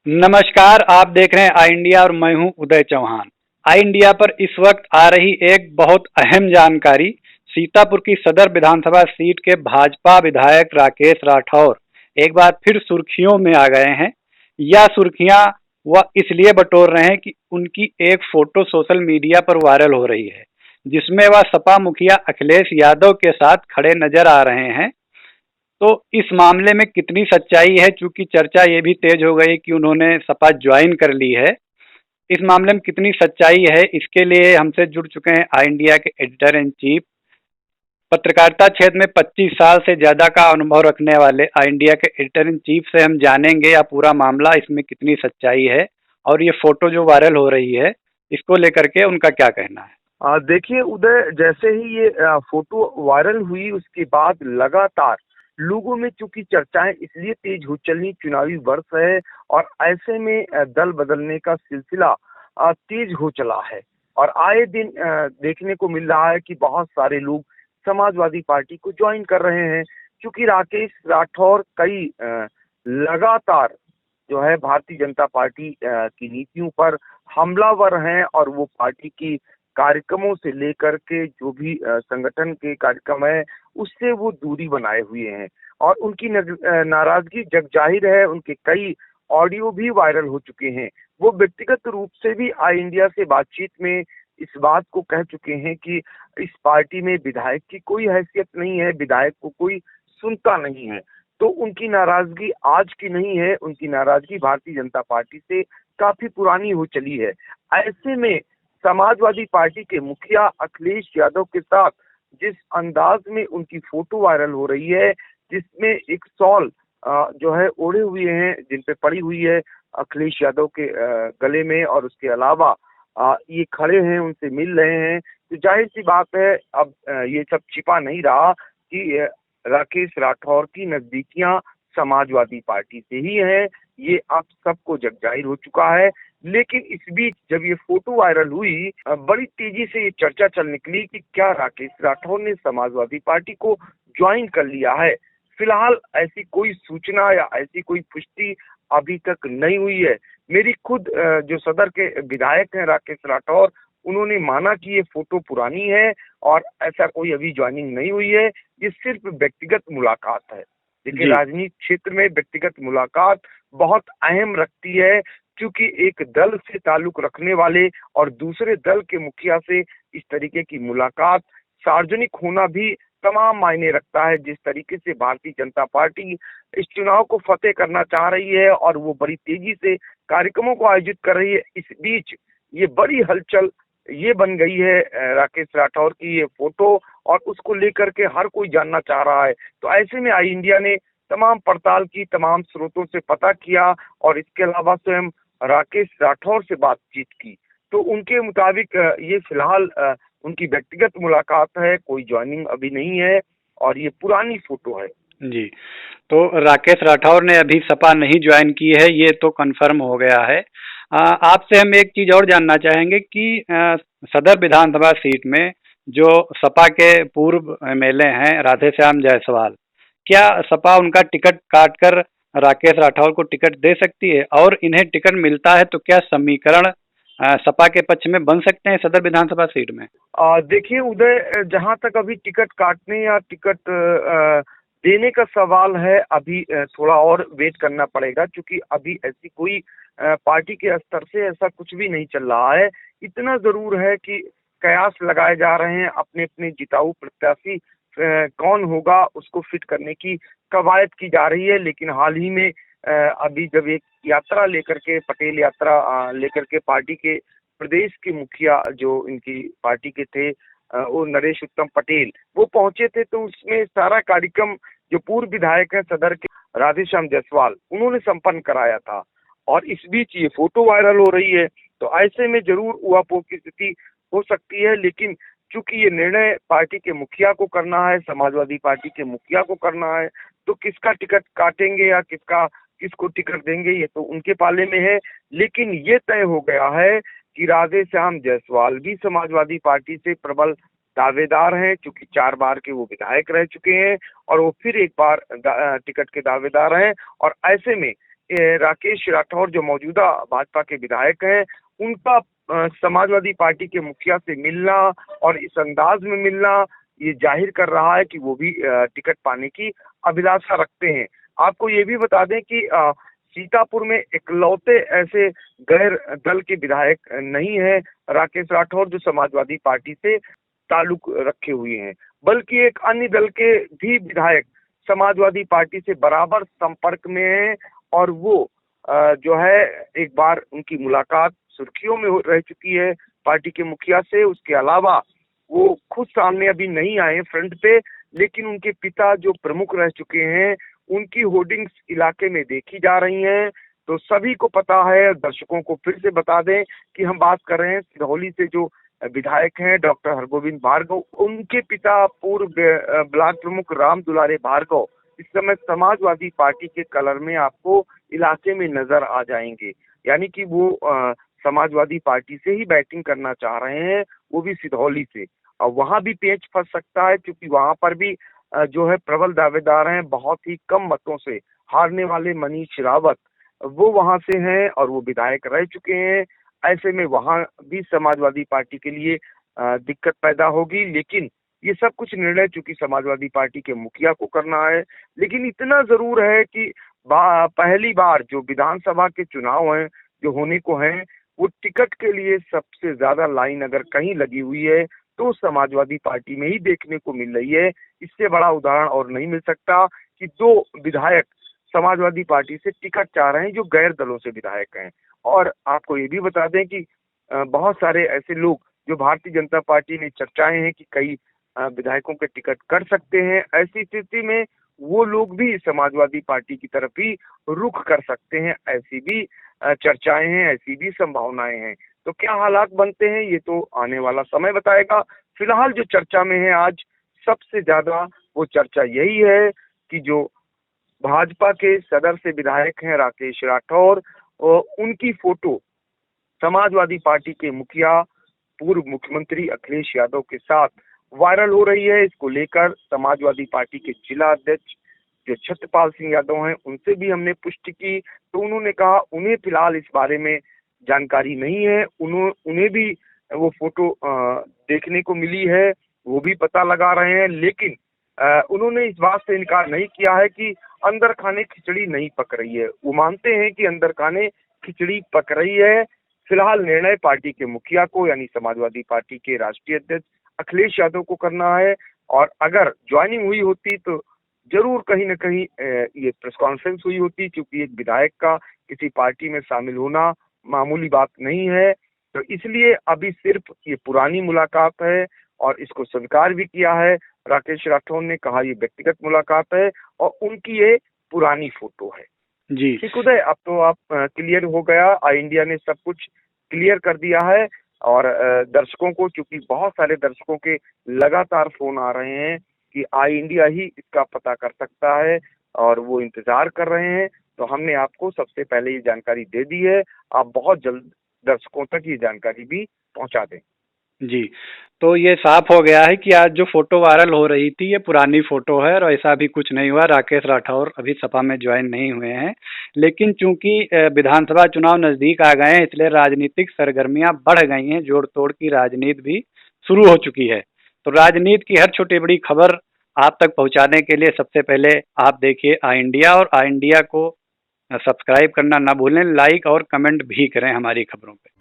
नमस्कार। आप देख रहे हैं आई इंडिया और मैं हूं उदय चौहान। आई इंडिया पर इस वक्त आ रही एक बहुत अहम जानकारी। सीतापुर की सदर विधानसभा सीट के भाजपा विधायक राकेश राठौर एक बार फिर सुर्खियों में आ गए हैं। यह सुर्खियां वह इसलिए बटोर रहे हैं कि उनकी एक फोटो सोशल मीडिया पर वायरल हो रही है, जिसमें वह सपा मुखिया अखिलेश यादव के साथ खड़े नजर आ रहे हैं। तो इस मामले में कितनी सच्चाई है, चूंकि चर्चा ये भी तेज हो गई कि उन्होंने सपा ज्वाइन कर ली है। इस मामले में कितनी सच्चाई है, इसके लिए हमसे जुड़ चुके हैं आई इंडिया के एडिटर इन चीफ, पत्रकारिता क्षेत्र में 25 साल से ज्यादा का अनुभव रखने वाले आई इंडिया के एडिटर इन चीफ से हम जानेंगे यह पूरा मामला, इसमें कितनी सच्चाई है और ये फोटो जो वायरल हो रही है इसको लेकर के उनका क्या कहना है। देखिए उदय, जैसे ही ये फोटो वायरल हुई उसके बाद लगातार लोगों में चूंकि चर्चाएं इसलिए तेज हो चली, चुनावी वर्ष है और ऐसे में दल बदलने का सिलसिला तेज हो चला है। और आए दिन देखने को मिल रहा है कि बहुत सारे लोग समाजवादी पार्टी को ज्वाइन कर रहे हैं, क्योंकि राकेश राठौर कई लगातार जो है भारतीय जनता पार्टी की नीतियों पर हमलावर हैं और वो पार्टी की कार्यक्रमों से लेकर के जो भी संगठन के कार्यक्रम है उससे वो दूरी बनाए हुए हैं। और उनकी नाराजगी जग जाहिर है, उनके कई ऑडियो भी वायरल हो चुके हैं। वो व्यक्तिगत रूप से भी आई इंडिया से बातचीत में इस बात को कह चुके हैं कि इस पार्टी में विधायक की कोई हैसियत नहीं है, विधायक को कोई सुनता नहीं है। तो उनकी नाराजगी आज की नहीं है, उनकी नाराजगी भारतीय जनता पार्टी से काफी पुरानी हो चली है। ऐसे में समाजवादी पार्टी के मुखिया अखिलेश यादव के साथ जिस अंदाज में उनकी फोटो वायरल हो रही है, जिसमें एक शॉल जो है ओढ़े हुए हैं, जिन पे पड़ी हुई है अखिलेश यादव के गले में, और उसके अलावा ये खड़े हैं, उनसे मिल रहे हैं, तो जाहिर सी बात है अब ये सब छिपा नहीं रहा कि राकेश राठौर की नजदीकियां समाजवादी पार्टी से ही है। ये अब सबको जगजाहिर हो चुका है। लेकिन इस बीच जब ये फोटो वायरल हुई, बड़ी तेजी से ये चर्चा चल निकली कि क्या राकेश राठौर ने समाजवादी पार्टी को ज्वाइन कर लिया है। फिलहाल ऐसी कोई सूचना या ऐसी कोई पुष्टि अभी तक नहीं हुई है। मेरी खुद जो सदर के विधायक हैं राकेश राठौर, उन्होंने माना कि ये फोटो पुरानी है और ऐसा कोई अभी ज्वाइनिंग नहीं हुई है, ये सिर्फ व्यक्तिगत मुलाकात है। देखिए, राजनीतिक क्षेत्र में व्यक्तिगत मुलाकात बहुत अहम रखती है, क्योंकि एक दल से ताल्लुक रखने वाले और दूसरे दल के मुखिया से इस तरीके की मुलाकात, सार्वजनिक होना भी तमाम मायने रखता है। जिस तरीके से भारतीय जनता पार्टी इस चुनाव को फतेह करना चाह रही है और वो बड़ी तेजी से कार्यक्रमों को आयोजित कर रही है, इस बीच ये बड़ी हलचल ये बन गई है राकेश राठौर की ये फोटो, और उसको लेकर के हर कोई जानना चाह रहा है। तो ऐसे में आई इंडिया ने तमाम पड़ताल की, तमाम स्रोतों से पता किया और इसके अलावा स्वयं राकेश राठौर से बातचीत की। तो उनके मुताबिक ये फिलहाल उनकी व्यक्तिगत मुलाकात है, कोई ज्वाइनिंग अभी नहीं है और ये पुरानी फोटो है। जी, तो राकेश राठौर ने अभी सपा नहीं ज्वाइन की है, ये तो कंफर्म हो गया है। आपसे हम एक चीज और जानना चाहेंगे कि सदर विधानसभा सीट में जो सपा के पूर्व एमएलए हैं राधेश्याम जायसवाल, क्या सपा उनका टिकट काटकर राकेश राठौर को टिकट दे सकती है? और इन्हें टिकट मिलता है तो क्या समीकरण सपा के पक्ष में बन सकते हैं सदर विधानसभा सीट में? देखिए उदय, जहां तक अभी टिकट काटने या टिकट देने का सवाल है, अभी थोड़ा और वेट करना पड़ेगा, क्योंकि अभी ऐसी कोई पार्टी के स्तर से ऐसा कुछ भी नहीं चल रहा है। इतना जरूर है कि कयास लगाए जा रहे हैं, अपने अपने जिताऊ प्रत्याशी कौन होगा उसको फिट करने की कवायद की जा रही है। लेकिन हाल ही में अभी जब एक यात्रा लेकर के, पटेल यात्रा लेकर के पार्टी के प्रदेश के मुखिया जो इनकी पार्टी के थे, वो नरेश उत्तम पटेल, वो पहुंचे थे, तो उसमें सारा कार्यक्रम जो पूर्व विधायक है सदर के राधेश्याम जायसवाल, उन्होंने संपन्न कराया था। और इस बीच ये फोटो वायरल हो रही है, तो ऐसे में जरूर उहापोह की स्थिति हो सकती है। लेकिन चूंकि ये निर्णय पार्टी के मुखिया को करना है, समाजवादी पार्टी के मुखिया को करना है, तो किसका टिकट काटेंगे या किसको टिकट देंगे, ये तो उनके पाले में है। लेकिन ये तय हो गया है कि राधेश्याम जायसवाल भी समाजवादी पार्टी से प्रबल दावेदार हैं, क्योंकि 4 बार के वो विधायक रह चुके हैं और वो फिर एक बार टिकट के दावेदार हैं। और ऐसे में राकेश राठौर जो मौजूदा भाजपा के विधायक हैं, उनका समाजवादी पार्टी के मुखिया से मिलना और इस अंदाज में मिलना ये जाहिर कर रहा है कि वो भी टिकट पाने की अभिलाषा रखते हैं। आपको ये भी बता दें कि सीतापुर में इकलौते ऐसे गैर दल के विधायक नहीं है राकेश राठौर जो समाजवादी पार्टी से ताल्लुक रखे हुए हैं, बल्कि एक अन्य दल के भी विधायक समाजवादी पार्टी से बराबर संपर्क में हैं और वो जो है एक बार उनकी मुलाकात सुर्खियों में रह चुकी है पार्टी के मुखिया से। उसके अलावा वो खुद सामने अभी नहीं आए फ्रंट पे, लेकिन उनके पिता जो प्रमुख रह चुके हैं उनकी होर्डिंग्स इलाके में देखी जा रही हैं। तो सभी को पता है, दर्शकों को फिर से बता दें कि हम बात कर रहे हैं सिधौली से जो विधायक हैं डॉक्टर हरगोविंद भार्गव, उनके पिता पूर्व ब्लॉक प्रमुख राम दुलारे भार्गव इस समय समाजवादी पार्टी के कलर में आपको इलाके में नजर आ जाएंगे। यानी कि वो समाजवादी पार्टी से ही बैटिंग करना चाह रहे हैं, वो भी सिधौली से। और वहां भी पेच फंस सकता है क्योंकि वहां पर भी जो है प्रबल दावेदार हैं, बहुत ही कम मतों से हारने वाले मनीष रावत, वो वहां से हैं और वो विधायक रह चुके हैं। ऐसे में वहां भी समाजवादी पार्टी के लिए दिक्कत पैदा होगी। लेकिन ये सब कुछ निर्णय चूंकि समाजवादी पार्टी के मुखिया को करना है, लेकिन इतना जरूर है कि पहली बार जो विधानसभा के चुनाव हैं जो होने को हैं, वो टिकट के लिए सबसे ज्यादा लाइन अगर कहीं लगी हुई है तो समाजवादी पार्टी में ही देखने को मिल रही है। इससे बड़ा उदाहरण और नहीं मिल सकता कि दो विधायक समाजवादी पार्टी से टिकट चाह रहे हैं जो गैर दलों से विधायक हैं। और आपको ये भी बता दें कि बहुत सारे ऐसे लोग जो भारतीय जनता पार्टी में चर्चाएं हैं कि कई विधायकों के टिकट कर सकते हैं, ऐसी स्थिति में वो लोग भी समाजवादी पार्टी की तरफ ही रुख कर सकते हैं। ऐसी भी चर्चाएं हैं, ऐसी भी संभावनाएं हैं। तो क्या हालात बनते हैं ये तो आने वाला समय बताएगा। फिलहाल जो चर्चा में है आज सबसे ज्यादा वो चर्चा यही है कि जो भाजपा के सदर से विधायक हैं राकेश राठौर, उनकी फोटो समाजवादी पार्टी के मुखिया पूर्व मुख्यमंत्री अखिलेश यादव के साथ वायरल हो रही है। इसको लेकर समाजवादी पार्टी के जिला अध्यक्ष जो छत्रपाल सिंह यादव हैं उनसे भी हमने पुष्टि की, तो उन्होंने कहा उन्हें फिलहाल इस बारे में जानकारी नहीं है। उन्हें भी वो फोटो देखने को मिली है, वो भी पता लगा रहे हैं, लेकिन उन्होंने इस बात से इनकार नहीं किया है कि अंदर खाने खिचड़ी नहीं पक रही है। वो मानते हैं कि अंदर खाने खिचड़ी पक रही है। फिलहाल निर्णय पार्टी के मुखिया को यानी समाजवादी पार्टी के राष्ट्रीय अध्यक्ष अखिलेश यादव को करना है। और अगर ज्वाइनिंग हुई होती तो जरूर कहीं न कहीं ये प्रेस कॉन्फ्रेंस हुई होती, क्योंकि एक विधायक का किसी पार्टी में शामिल होना मामूली बात नहीं है। तो इसलिए अभी सिर्फ ये पुरानी मुलाकात है और इसको स्वीकार भी किया है। राकेश राठौर ने कहा ये व्यक्तिगत मुलाकात है और उनकी ये पुरानी फोटो है। जी ठीक उदय, अब तो आप क्लियर हो गया, आई इंडिया ने सब कुछ क्लियर कर दिया है। और दर्शकों को, चूंकि बहुत सारे दर्शकों के लगातार फोन आ रहे हैं कि आई इंडिया ही इसका पता कर सकता है और वो इंतजार कर रहे हैं, तो हमने आपको सबसे पहले ये जानकारी दे दी है। आप बहुत जल्द दर्शकों तक ये जानकारी भी पहुंचा दें। जी, तो ये साफ हो गया है कि आज जो फोटो वायरल हो रही थी ये पुरानी फोटो है और ऐसा भी कुछ नहीं हुआ। राकेश राठौर अभी सपा में ज्वाइन नहीं हुए हैं, लेकिन चूंकि विधानसभा चुनाव नजदीक आ गए हैं इसलिए राजनीतिक सरगर्मियां बढ़ गई हैं, जोड़ तोड़ की राजनीति भी शुरू हो चुकी है। तो राजनीति की हर छोटी बड़ी खबर आप तक पहुंचाने के लिए सबसे पहले आप देखिए आई इंडिया, और आई इंडिया को सब्सक्राइब करना ना भूलें, लाइक और कमेंट भी करें हमारी खबरों पे।